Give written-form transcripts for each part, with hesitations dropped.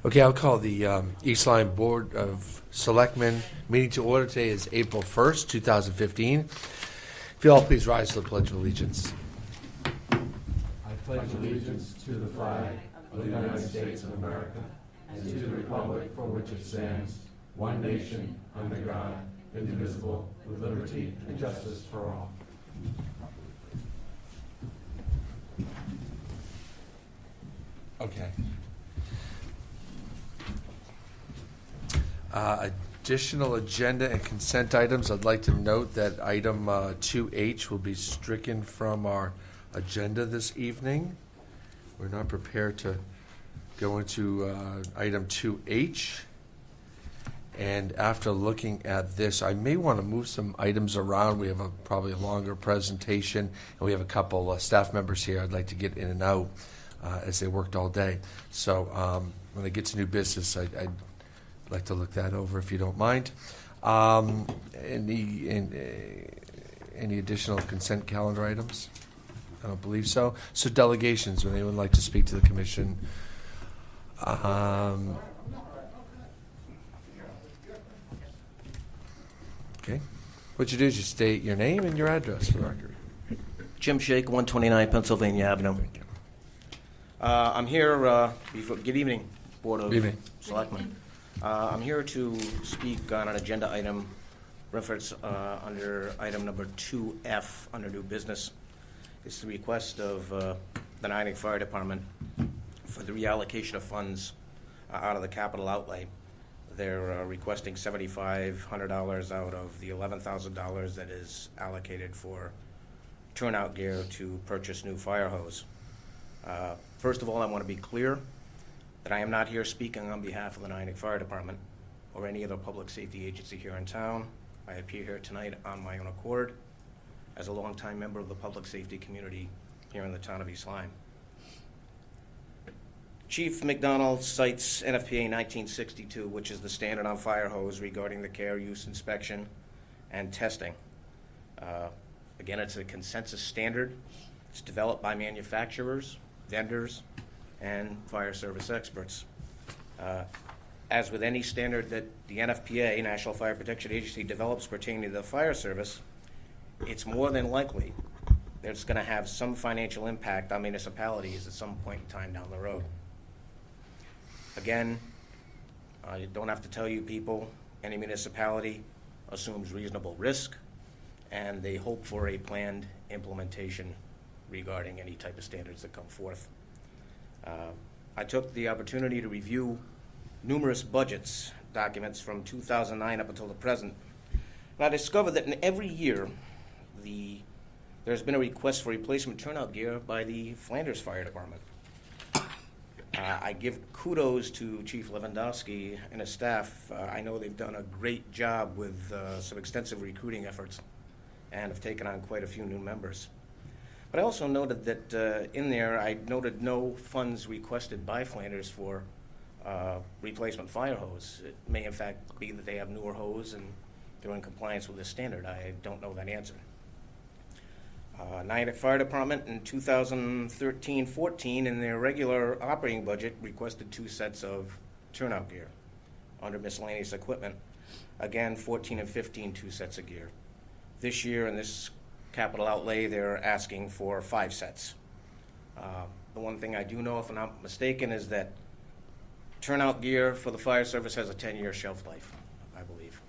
Okay, I'll call the East Lyme Board of Selectmen meeting to order. Today is April 1st, 2015. If you all please rise to the Pledge of Allegiance. I pledge allegiance to the flag of the United States of America and to the republic for which it stands, one nation, under God, indivisible, with liberty and justice for all. Okay. Additional agenda and consent items. I'd like to note that item 2H will be stricken from our agenda this evening. We're not prepared to go into item 2H. And after looking at this, I may want to move some items around. We have probably a longer presentation, and we have a couple staff members here I'd like to get in and out as they worked all day. So when I get to new business, I'd like to look that over if you don't mind. Any additional consent calendar items? I don't believe so. So delegations, would anyone like to speak to the commission? Okay. What you do is you state your name and your address for the record. Jim Shake, 129 Pennsylvania Avenue. I'm here, good evening, Board of Selectmen. I'm here to speak on an agenda item reference under item number 2F under new business. It's the request of the Nyack Fire Department for the reallocation of funds out of the capital outlay. They're requesting $7,500 out of the $11,000 that is allocated for turnout gear to purchase new fire hose. First of all, I want to be clear that I am not here speaking on behalf of the Nyack Fire Department or any other public safety agency here in town. I appear here tonight on my own accord as a longtime member of the public safety community here in the town of East Lyme. Chief McDonald cites NFPA 1962, which is the standard on fire hose regarding the care, use, inspection, and testing. Again, it's a consensus standard. It's developed by manufacturers, vendors, and fire service experts. As with any standard that the NFPA, National Fire Protection Agency, develops pertaining to the fire service, it's more than likely that it's going to have some financial impact on municipalities at some point in time down the road. Again, I don't have to tell you people, any municipality assumes reasonable risk, and they hope for a planned implementation regarding any type of standards that come forth. I took the opportunity to review numerous budgets documents from 2009 up until the present, and I discovered that in every year there's been a request for replacement turnout gear by the Flanders Fire Department. I give kudos to Chief Lewandowski and his staff. I know they've done a great job with some extensive recruiting efforts and have taken on quite a few new members. But I also noted that in there, I noted no funds requested by Flanders for replacement fire hose. It may in fact be that they have newer hose and they're in compliance with this standard. I don't know that answer. Nyack Fire Department in 2013-14 in their regular operating budget requested 2 sets of turnout gear under miscellaneous equipment. Again, 14 and 15, 2 sets of gear. This year in this capital outlay, they're asking for 5 sets. The one thing I do know, if I'm not mistaken, is that turnout gear for the fire service has a 10-year shelf life, I believe.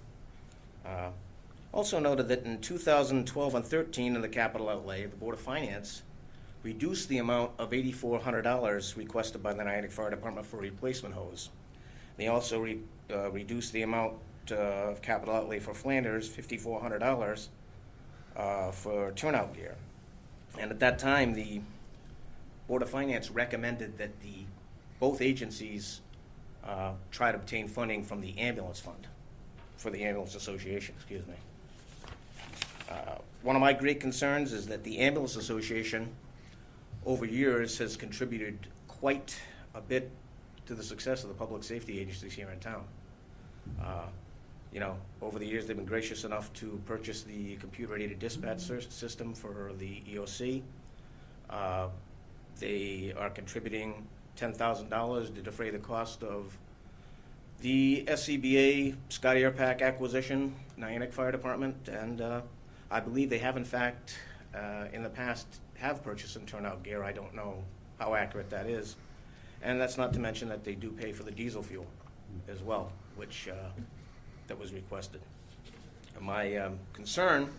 Also noted that in 2012 and 13 in the capital outlay, the Board of Finance reduced the amount of $8,400 requested by the Nyack Fire Department for replacement hose. They also reduced the amount of capital outlay for Flanders, $5,400 for turnout gear. And at that time, the Board of Finance recommended that both agencies try to obtain funding from the ambulance fund, for the Ambulance Association, excuse me. One of my great concerns is that the Ambulance Association over years has contributed quite a bit to the success of the public safety agencies here in town. Over the years, they've been gracious enough to purchase the computer-aided dispatch system for the EOC. They are contributing $10,000 to defray the cost of the SCBA Scott Air Pack acquisition, Niantic Fire Department, and I believe they have in fact in the past have purchased some turnout gear. I don't know how accurate that is. And that's not to mention that they do pay for the diesel fuel as well, which that was requested. My concern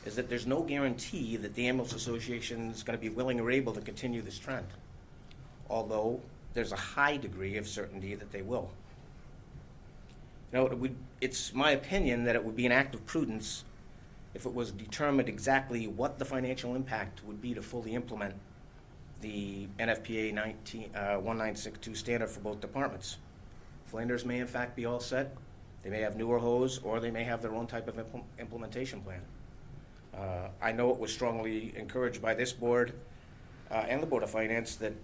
is that there's no guarantee that the Ambulance Association is going to be willing or able to continue this trend, although there's a high degree of certainty that they will. You know, it's my opinion that it would be an act of prudence if it was determined exactly what the financial impact would be to fully implement the NFPA 1962 standard for both departments. Flanders may in fact be all set. They may have newer hose, or they may have their own type of implementation plan. I know it was strongly encouraged by this board and the Board of Finance that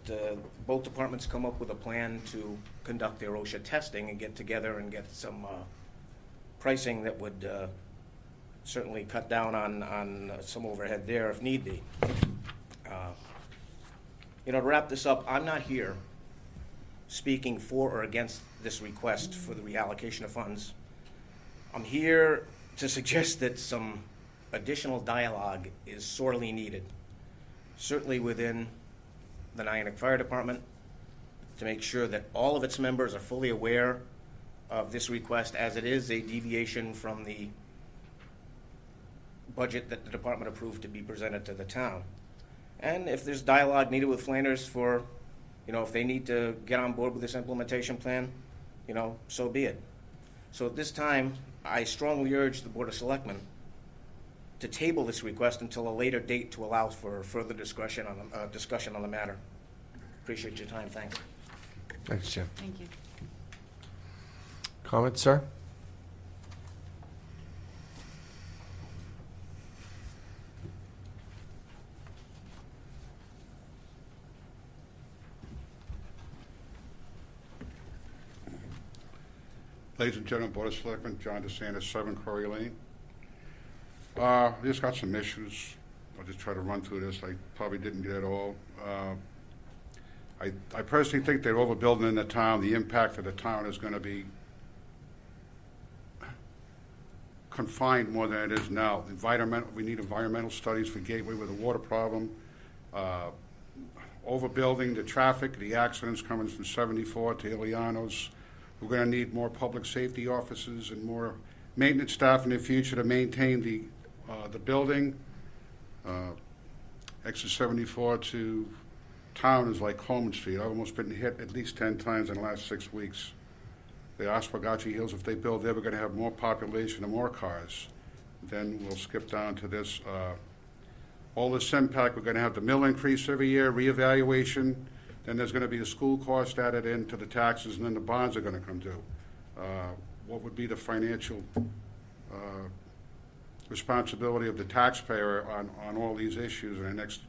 both departments come up with a plan to conduct their OSHA testing and get together and get some pricing that would certainly cut down on some overhead there if need be. You know, to wrap this up, I'm not here speaking for or against this request for the reallocation of funds. I'm here to suggest that some additional dialogue is sorely needed, certainly within the Niantic Fire Department, to make sure that all of its members are fully aware of this request, as it is a deviation from the budget that the department approved to be presented to the town. And if there's dialogue needed with Flanders for, you know, if they need to get on board with this implementation plan, you know, so be it. So at this time, I strongly urge the Board of Selectmen to table this request until a later date to allow for further discussion on the matter. Appreciate your time. Thanks. Thanks, Jim. Thank you. Comments, sir? Ladies and gentlemen, Board of Selectmen, John DeSantis, 7 Quarry Lane. We just got some issues. I'll just try to run through this. I probably didn't get it all. I personally think they're overbuilding in the town. The impact of the town is going to be confined more than it is now. We need environmental studies for Gateway with a water problem. Overbuilding, the traffic, the accidents coming from 74 to Ilianos. We're going to need more public safety officers and more maintenance staff in the future to maintain the building. Exit 74 to town is like Coleman Street. I've almost been hit at least 10 times in the last 6 weeks. The Oswegatchie Hills, if they build, they're going to have more population and more cars. Then we'll skip down to this. All this impact, we're going to have the mill increase every year, reevaluation. Then there's going to be the school cost added into the taxes, and then the bonds are going to come due. What would be the financial responsibility of the taxpayer on all these issues in the next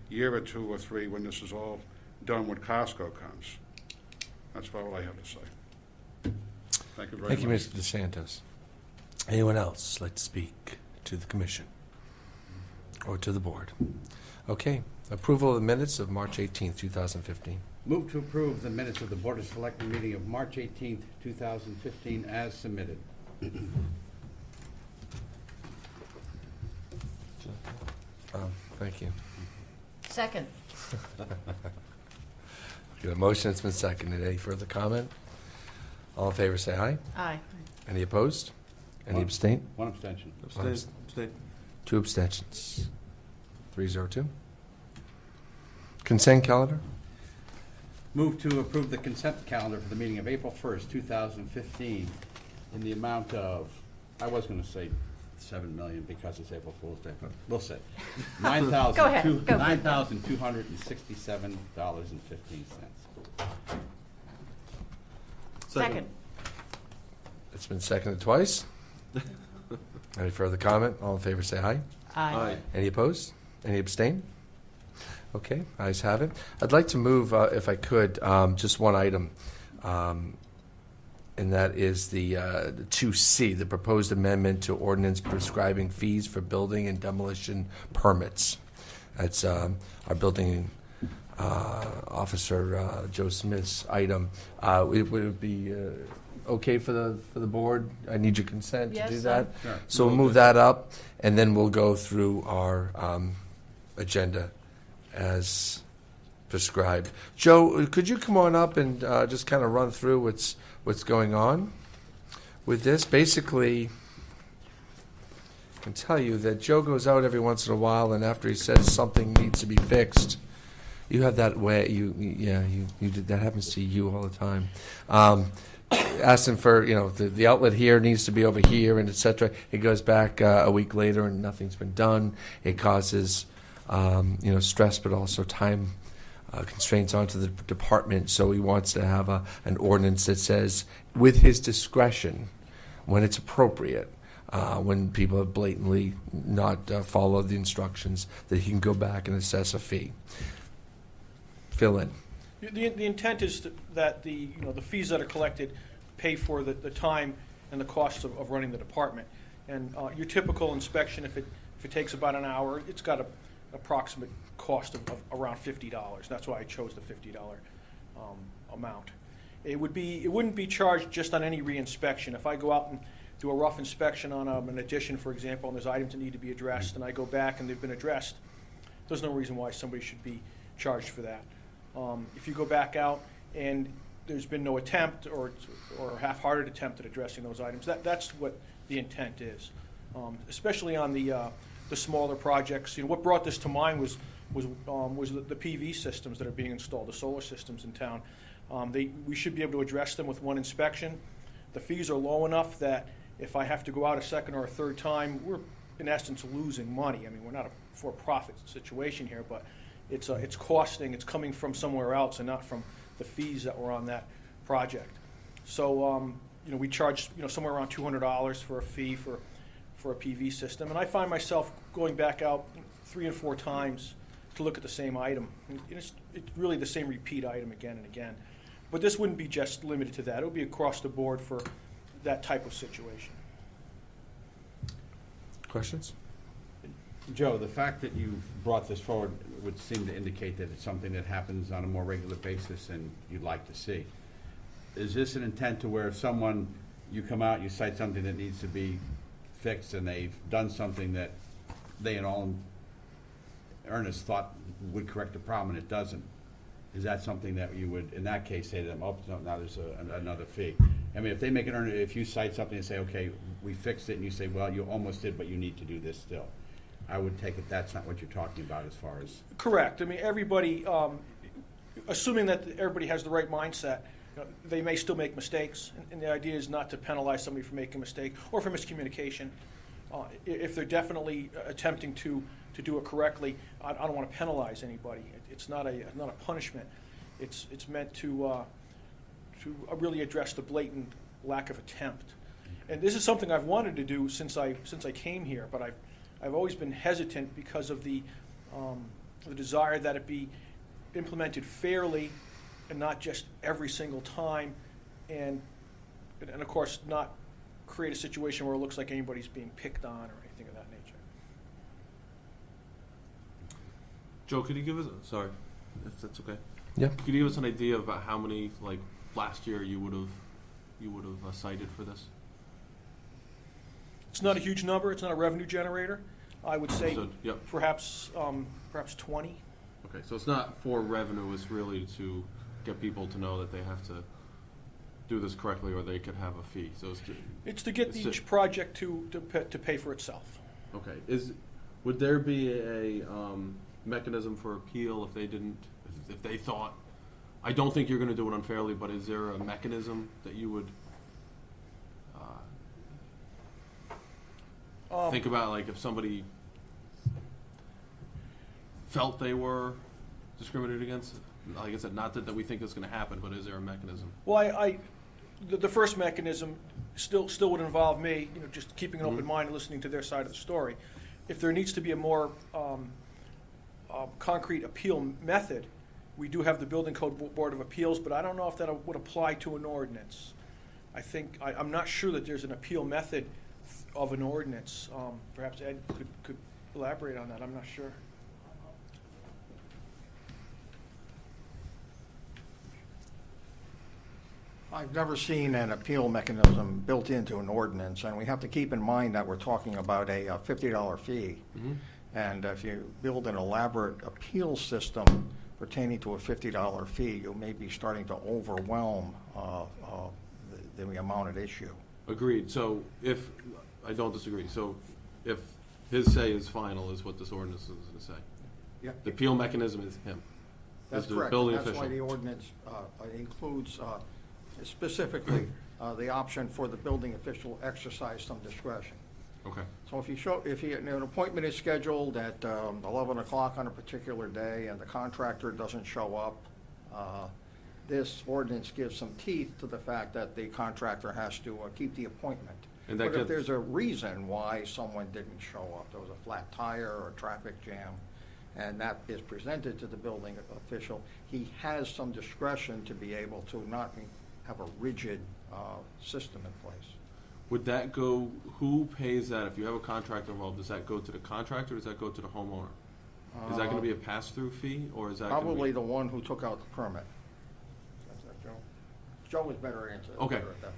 year or 2 or 3 when this is all done when Costco comes? That's about all I have to say. Thank you very much. Thank you, Mr. DeSantis. Anyone else like to speak to the commission or to the board? Okay. Approval of the minutes of March 18th, 2015. Move to approve the minutes of the Board of Selectmen meeting of March 18th, 2015 as submitted. Thank you. Second. Got a motion, it's been seconded. Any further comment? All in favor, say aye. Aye. Any opposed? Any abstain? One abstention. Abstain. 2 abstentions. 302. Consent calendar? Move to approve the consent calendar for the meeting of April 1st, 2015 in the amount of, I was going to say 7 million because it's April Fool's Day, but we'll say Go ahead. Go. $9,267.15. Second. It's been seconded twice. Any further comment? All in favor, say aye. Aye. Any opposed? Any abstain? Okay, ayes have it. I'd like to move, if I could, just one item, and that is the 2C, the proposed amendment to ordinance prescribing fees for building and demolition permits. That's our building Officer Joe Smith's item. Would it be okay for the board? I need your consent to do Yes, that. Yeah. So we'll move that up, and then we'll go through our agenda as prescribed. Joe, could you come on up and just kind of run through what's going on with this? Basically, I can tell you that Joe goes out every once in a while, and after he says something needs to be fixed, you have that way. You did that. Happens to you all the time. Asking for, the outlet here needs to be over here, and etc. It goes back a week later, and nothing's been done. It causes stress, but also time constraints onto the department. So he wants to have an ordinance that says, with his discretion, when it's appropriate, when people have blatantly not followed the instructions, that he can go back and assess a fee. Fill in. The intent is that the fees that are collected pay for the time and the costs of running the department. And your typical inspection, if it takes about an hour, it's got an approximate cost of around $50. That's why I chose the $50 amount. It wouldn't be charged just on any reinspection. If I go out and do a rough inspection on an addition, for example, and there's items that need to be addressed, and I go back and they've been addressed, there's no reason why somebody should be charged for that. If you go back out and there's been no attempt or half-hearted attempt at addressing those items, that's what the intent is. Especially on the smaller projects. What brought this to mind was the PV systems that are being installed, the solar systems in town. We should be able to address them with one inspection. The fees are low enough that if I have to go out a second or a third time, we're in essence losing money. I mean, we're not a for-profit situation here, but it's coming from somewhere else and not from the fees that were on that project. So, we charge, somewhere around $200 for a fee for a PV system. And I find myself going back out 3 and 4 times to look at the same item. And it's really the same repeat item again and again. But this wouldn't be just limited to that. It would be across the board for that type of situation. Questions? Joe, the fact that you brought this forward would seem to indicate that it's something that happens on a more regular basis than you'd like to see. Is this an intent to where if you come out, you cite something that needs to be fixed, and they've done something that they in all earnest thought would correct the problem, and it doesn't? Is that something that you would, in that case, say to them, oh, no, now there's another fee? I mean, if they make an earnest, if you cite something and say, okay, we fixed it, and you say, well, you almost did, but you need to do this still, I would take it that's not what you're talking about as far as... Correct. I mean, everybody, assuming that everybody has the right mindset, they may still make mistakes, and the idea is not to penalize somebody for making a mistake or for miscommunication. If they're definitely attempting to do it correctly, I don't want to penalize anybody. It's not a punishment. It's meant to really address the blatant lack of attempt. And this is something I've wanted to do since I came here, but I've always been hesitant because of the desire that it be implemented fairly and not just every single time, and of course not create a situation where it looks like anybody's being picked on or anything of that nature. Joe, could you give us, sorry, if that's okay. Yeah. Could you give us an idea about how many, like, last year you would have cited for this? It's not a huge number. It's not a revenue generator. I would say Understood. Yep. perhaps 20. Okay, so it's not for revenue, it's really to get people to know that they have to do this correctly or they could have a fee. So It's to get each project to pay for itself. Okay. Would there be a mechanism for appeal if they thought, I don't think you're going to do it unfairly, but is there a mechanism that you would think about, like if somebody felt they were discriminated against? Like I said, not that we think it's going to happen, but is there a mechanism? Well, the first mechanism still would involve me, just keeping an open mind and listening to their side of the story. If there needs to be a more concrete appeal method, we do have the Building Code Board of Appeals, but I don't know if that would apply to an ordinance. I'm not sure that there's an appeal method of an ordinance. Perhaps Ed could elaborate on that. I'm not sure. I've never seen an appeal mechanism built into an ordinance, and we have to keep in mind that we're talking about a $50 fee. And if you build an elaborate appeal system pertaining to a $50 fee, you may be starting to overwhelm the amount at issue. Agreed. So if, I don't disagree, so if his say is final is what this ordinance is going to say. Yeah. The appeal mechanism is him. That's is the correct. building That's why official. the ordinance includes specifically the option for the building official to exercise some discretion. Okay. So if an appointment is scheduled at 11 o'clock on a particular day and the contractor doesn't show up, this ordinance gives some teeth to the fact that the contractor has to keep the appointment. And that But if gets- there's a reason why someone didn't show up, there was a flat tire or a traffic jam, and that is presented to the building official, he has some discretion to be able to not have a rigid system in place. Would that go, who pays that? If you have a contractor involved, does that go to the contractor or does that go to the homeowner? Is that going to be a pass-through fee or is that gonna be- Probably the one who took out the permit. That's that, Joe? Joe was better at Okay. that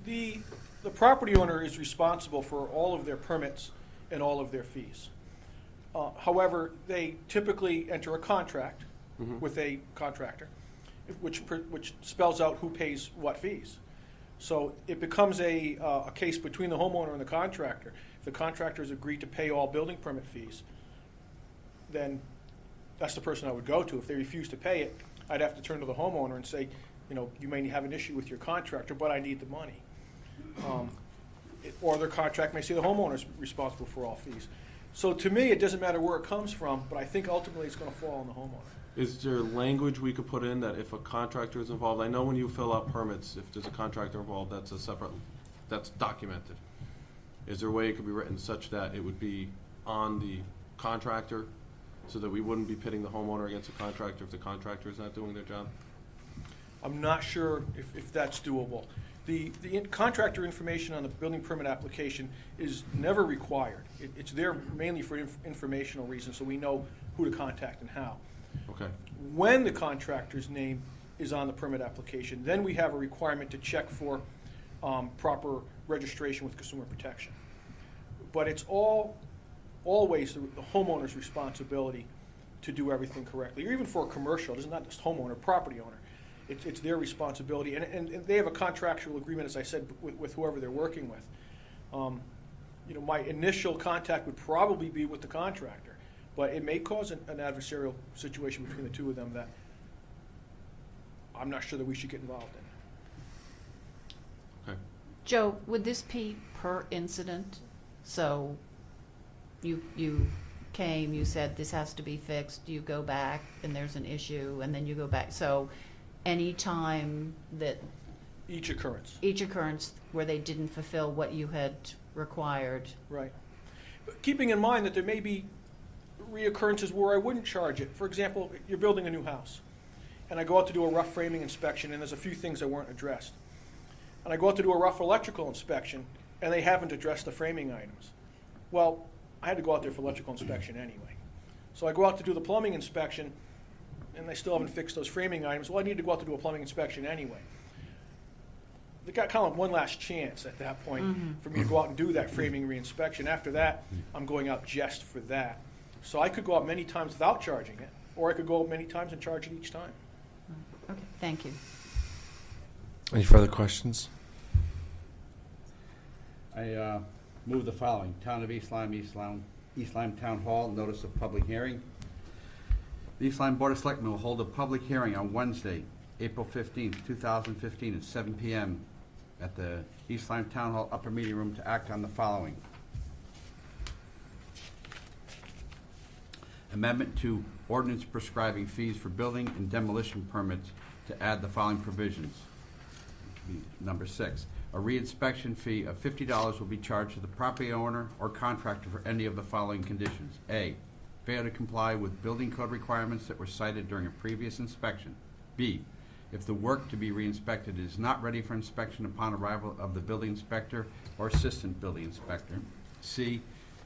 thing. The property owner is responsible for all of their permits and all of their fees. However, they typically enter a contract with a contractor, which spells out who pays what fees. So it becomes a case between the homeowner and the contractor. If the contractor has agreed to pay all building permit fees, then that's the person I would go to. If they refuse to pay it, I'd have to turn to the homeowner and say, you may have an issue with your contractor, but I need the money. Or their contract may say the homeowner's responsible for all fees. So to me, it doesn't matter where it comes from, but I think ultimately it's going to fall on the homeowner. Is there language we could put in that if a contractor is involved, I know when you fill out permits, if there's a contractor involved, that's a separate, that's documented. Is there a way it could be written such that it would be on the contractor so that we wouldn't be pitting the homeowner against the contractor if the contractor is not doing their job? I'm not sure if that's doable. The contractor information on the building permit application is never required. It's there mainly for informational reasons, so we know who to contact and how. Okay. When the contractor's name is on the permit application, then we have a requirement to check for proper registration with consumer protection. But it's always the homeowner's responsibility to do everything correctly, or even for a commercial. It's not just homeowner, property owner. It's their responsibility, and they have a contractual agreement, as I said, with whoever they're working with. My initial contact would probably be with the contractor, but it may cause an adversarial situation between the two of them that I'm not sure that we should get involved in. Okay. Joe, would this be per incident? So you came, you said this has to be fixed, you go back and there's an issue, and then you go back. So any time that Each occurrence. where they didn't fulfill what you had required. Right. But keeping in mind that there may be reoccurrences where I wouldn't charge it. For example, you're building a new house, and I go out to do a rough framing inspection, and there's a few things that weren't addressed. And I go out to do a rough electrical inspection, and they haven't addressed the framing items. Well, I had to go out there for electrical inspection anyway. So I go out to do the plumbing inspection, and they still haven't fixed those framing items. Well, I need to go out to do a plumbing inspection anyway. They got kind of one last chance at that point for me to go out and do that framing reinspection. After that, I'm going out just for that. So I could go out many times without charging it, or I could go out many times and charge it each time. Okay, thank you. Any further questions? I move the following. Town of East Lyme Town Hall, notice of public hearing. The East Lyme Board of Selectmen will hold a public hearing on Wednesday, April 15th, 2015 at 7 p.m. at the East Lyme Town Hall Upper Meeting Room to act on the following. Amendment to ordinance prescribing fees for building and demolition permits to add the following provisions. Number 6, a reinspection fee of $50 will be charged to the property owner or contractor for any of the following conditions. A, failure to comply with building code requirements that were cited during a previous inspection. B, if the work to be reinspected is not ready for inspection upon arrival of the building inspector or assistant building inspector. C,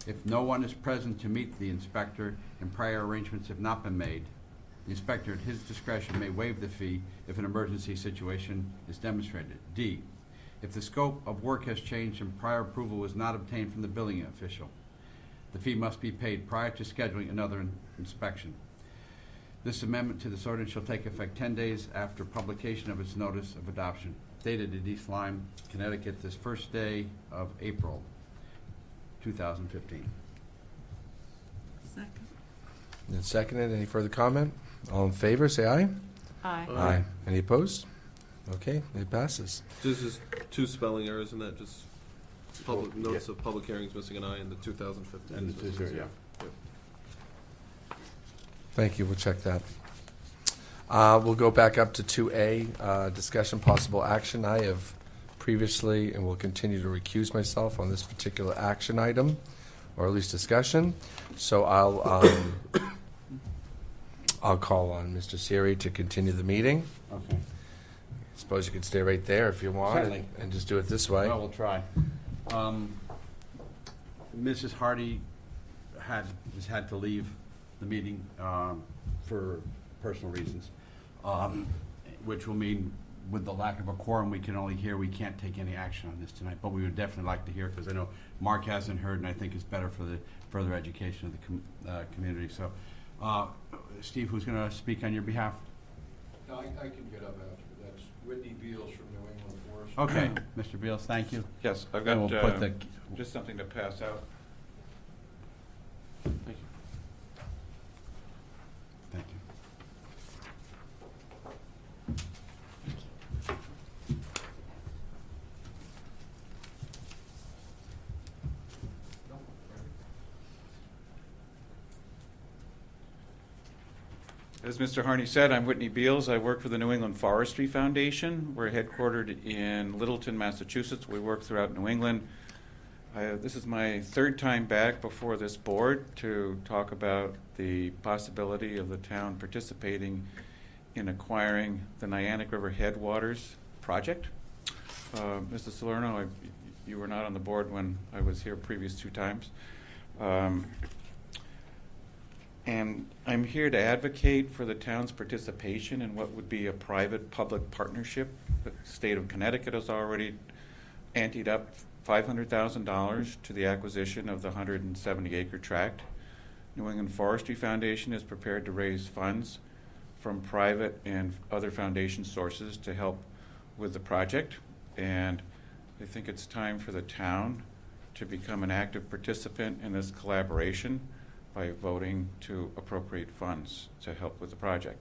if no one is present to meet the inspector and prior arrangements have not been made. The inspector, at his discretion, may waive the fee if an emergency situation is demonstrated. D, if the scope of work has changed and prior approval was not obtained from the building official, the fee must be paid prior to scheduling another inspection. This amendment to this ordinance shall take effect 10 days after publication of its notice of adoption, dated in East Lyme, Connecticut, this first day of April 2015. Second. And seconded. Any further comment? All in favor, say aye. Aye. Any opposed? Okay, it passes. There's just 2 spelling errors in that, just public, notice of public hearings missing an I in the 2015. And it is there, yeah. Thank you, we'll check that. We'll go back up to 2A, discussion possible action. I have previously and will continue to recuse myself on this particular action item, or at least discussion. So I'll call on Mr. Siri to continue the meeting. Okay. Suppose you could stay right there if you want, Certainly. and just do it this way. Well, we'll try. Mrs. Hardy has had to leave the meeting for personal reasons, which will mean with the lack of a quorum, we can only hear, we can't take any action on this tonight, but we would definitely like to hear, because I know Mark hasn't heard, and I think it's better for the further education of the community. So, Steve, who's going to speak on your behalf? No, I can get up after. That's Whitney Beals from New England Forestry. Okay, Mr. Beals, thank you. Yes, I've And got we'll put the- just something to pass out. Thank you. Thank you. As Mr. Harney said, I'm Whitney Beals. I work for the New England Forestry Foundation. We're headquartered in Littleton, Massachusetts. We work throughout New England. This is my 3rd time back before this board to talk about the possibility of the town participating in acquiring the Niantic River Headwaters project. Mr. Salerno, you were not on the board when I was here previous 2 times. And I'm here to advocate for the town's participation in what would be a private-public partnership. The state of Connecticut has already anteed up $500,000 to the acquisition of the 170-acre tract. New England Forestry Foundation is prepared to raise funds from private and other foundation sources to help with the project. And I think it's time for the town to become an active participant in this collaboration by voting to appropriate funds to help with the project.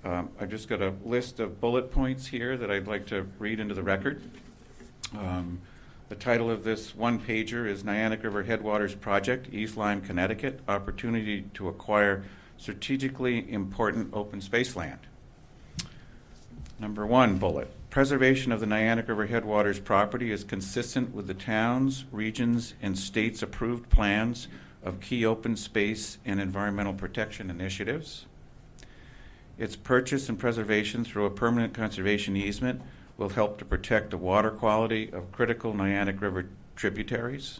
I've just got a list of bullet points here that I'd like to read into the record. The title of this one-pager is Niantic River Headwaters Project, East Lyme, Connecticut, Opportunity to Acquire Strategically Important Open Space Land. Number 1 bullet, preservation of the Niantic River Headwaters property is consistent with the town's, region's, and state's approved plans of key open space and environmental protection initiatives. Its purchase and preservation through a permanent conservation easement will help to protect the water quality of critical Niantic River tributaries.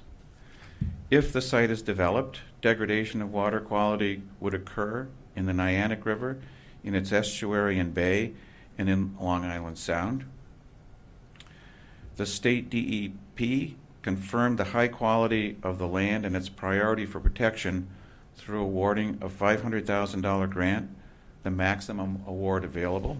If the site is developed, degradation of water quality would occur in the Niantic River, in its estuary and bay, and in Long Island Sound. The state DEP confirmed the high quality of the land and its priority for protection through awarding a $500,000 grant, the maximum award available.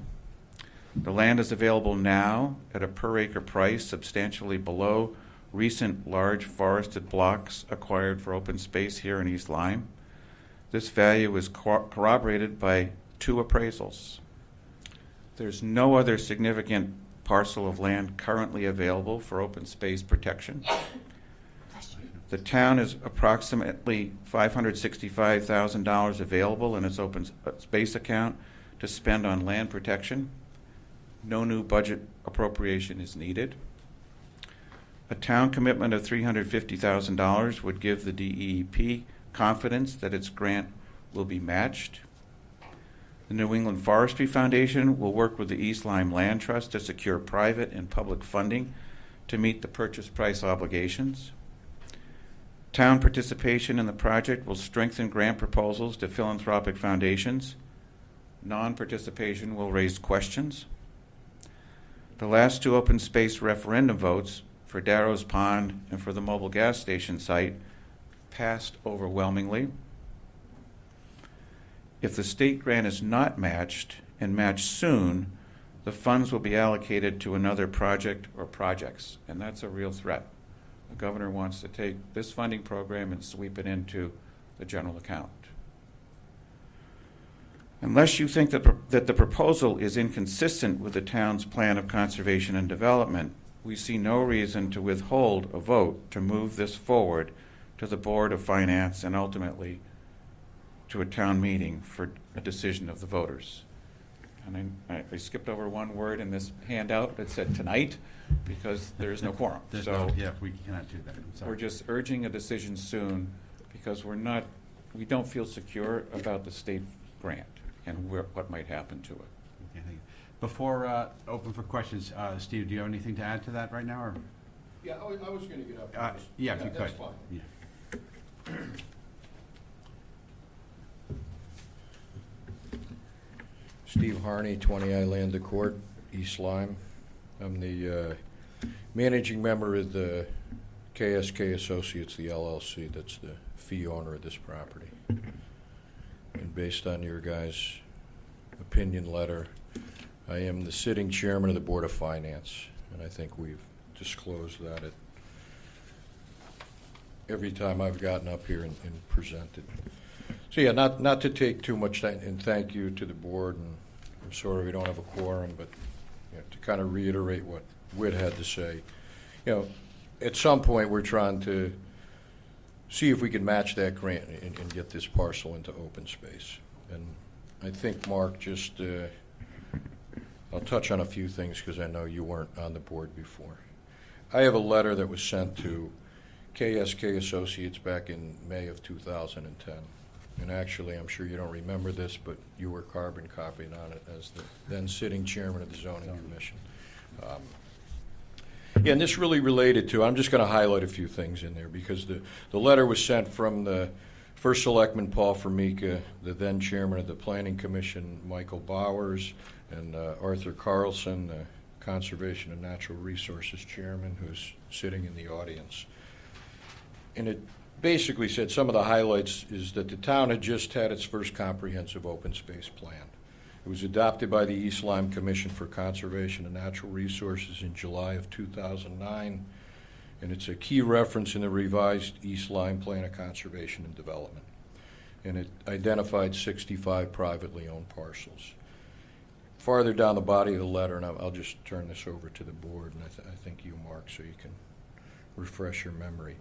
The land is available now at a per acre price substantially below recent large forested blocks acquired for open space here in East Lyme. This value is corroborated by 2 appraisals. There's no other significant parcel of land currently available for open space protection. The town is approximately $565,000 available in its open space account to spend on land protection. No new budget appropriation is needed. A town commitment of $350,000 would give the DEP confidence that its grant will be matched. The New England Forestry Foundation will work with the East Lyme Land Trust to secure private and public funding to meet the purchase price obligations. Town participation in the project will strengthen grant proposals to philanthropic foundations, Non-participation will raise questions. The last two open space referendum votes for Darrow's Pond and for the mobile gas station site passed overwhelmingly. If the state grant is not matched and matched soon, the funds will be allocated to another project or projects, and that's a real threat. The governor wants to take this funding program and sweep it into the general account. Unless you think that the proposal is inconsistent with the town's plan of conservation and development, we see no reason to withhold a vote to move this forward to the Board of Finance and ultimately to a town meeting for a decision of the voters. And I skipped over one word in this handout that said tonight because there is no quorum. So Yeah, we cannot do that. I'm sorry. we're just urging a decision soon because we don't feel secure about the state grant and what might happen to it. Okay, thank you. Before open for questions, Steve, do you have anything to add to that right now, or? Yeah, I was going to get up. Yeah, if you could. That's fine. Yeah. Steve Harney, 20 Islander Court, East Lyme. I'm the managing member of the KSK Associates, the LLC, that's the fee owner of this property. And based on your guys' opinion letter, I am the sitting chairman of the Board of Finance, and I think we've disclosed that at every time I've gotten up here and presented. So yeah, not to take too much time, and thank you to the board, and I'm sorry we don't have a quorum, but you know, to kind of reiterate what Whit had to say. You know, at some point we're trying to see if we can match that grant and get this parcel into open space. And I think Mark just, I'll touch on a few things because I know you weren't on the board before. I have a letter that was sent to KSK Associates back in May of 2010. And actually, I'm sure you don't remember this, but you were carbon copied on it as the then sitting chairman of the zoning commission. Yeah, and this really related to, I'm just going to highlight a few things in there because the letter was sent from the first selectman, Paul Formica, the then chairman of the planning commission, Michael Bowers, and Arthur Carlson, the conservation and natural resources chairman, who's sitting in the audience. And it basically said some of the highlights is that the town had just had its first comprehensive open space plan. It was adopted by the East Lyme Commission for Conservation and Natural Resources in July of 2009, and it's a key reference in the revised East Lyme Plan of Conservation and Development. And it identified 65 privately owned parcels. Farther down the body of the letter, and I'll just turn this over to the board, and I think you, Mark, so you can refresh your memory.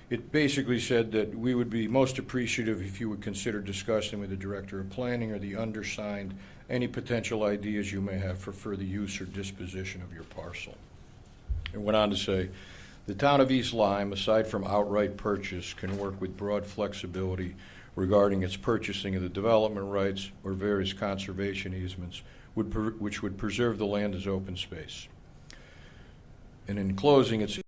It basically said that we would be most appreciative if you would consider discussing with the Director of Planning or the undersigned any potential ideas you may have for further use or disposition of your parcel. It went on to say, the town of East Lyme, aside from outright purchase, can work with broad flexibility regarding its purchasing of the development rights or various conservation easements which would preserve the land as open space. And in closing, it's